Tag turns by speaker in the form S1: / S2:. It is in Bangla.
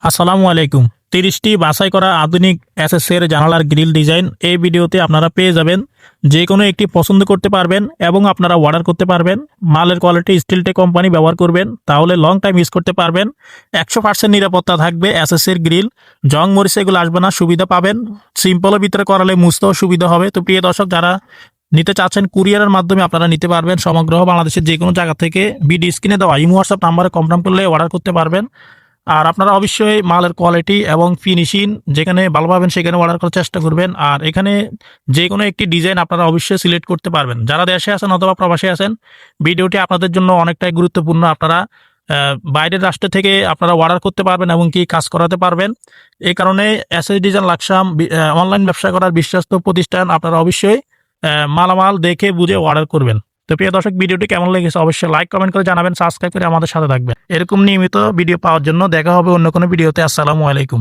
S1: আসসালামু আলাইকুম। 30টি বাছাই করা আধুনিক এসএস এর জানালার গ্রিল ডিজাইন এই ভিডিওতে আপনারা পেয়ে যাবেন। যে কোনো একটি পছন্দ করতে পারবেন এবং আপনারা অর্ডার করতে পারবেন। মালের কোয়ালিটি স্টিলটেক কোম্পানি ব্যবহার করবেন, তাহলে লং টাইম ইউজ করতে পারবেন। 100% নিরাপত্তা থাকবে এসএস এর গ্রিল। জং মরিচা এগুলো আসবে না, সুবিধা পাবেন। সিম্পলের ভিতরে করালে মুছতেও সুবিধা হবে। তো প্রিয় দর্শক, যারা নিতে চাচ্ছেন কুরিয়ারের মাধ্যমে আপনারা নিতে পারবেন। সমগ্র বাংলাদেশের যে কোনো জায়গা থেকে ভিডিও স্ক্রিনে দেওয়া ইমো হোয়াটসঅ্যাপ নাম্বারে কনফার্ম করলে অর্ডার করতে পারবেন। আর আপনারা অবশ্যই মালের কোয়ালিটি এবং ফিনিশিং যেখানে ভালো পাবেন সেখানে অর্ডার করার চেষ্টা করবেন। আর এখানে যে কোনো একটি ডিজাইন আপনারা অবশ্যই সিলেক্ট করতে পারবেন। যারা দেশে আছেন অথবা প্রবাসে আছেন, ভিডিওটি আপনাদের জন্য অনেকটাই গুরুত্বপূর্ণ। আপনারা বাইরের রাষ্ট্র থেকে আপনারা অর্ডার করতে পারবেন এবং কি কাজ করাতে পারবেন। এই কারণে এসএস ডিজাইন লাকসাম অনলাইন ব্যবসা করার বিশ্বস্ত প্রতিষ্ঠান। আপনারা অবশ্যই মালামাল দেখে বুঝে অর্ডার করবেন। তো প্রিয় দর্শক, ভিডিওটি কেমন লেগেছে অবশ্যই লাইক কমেন্ট করে জানাবেন, সাবস্ক্রাইব করে আমাদের সাথে থাকবেন। এরকম নিয়মিত ভিডিও পাওয়ার জন্য দেখা হবে অন্য কোনো ভিডিওতে। আসসালামু আলাইকুম।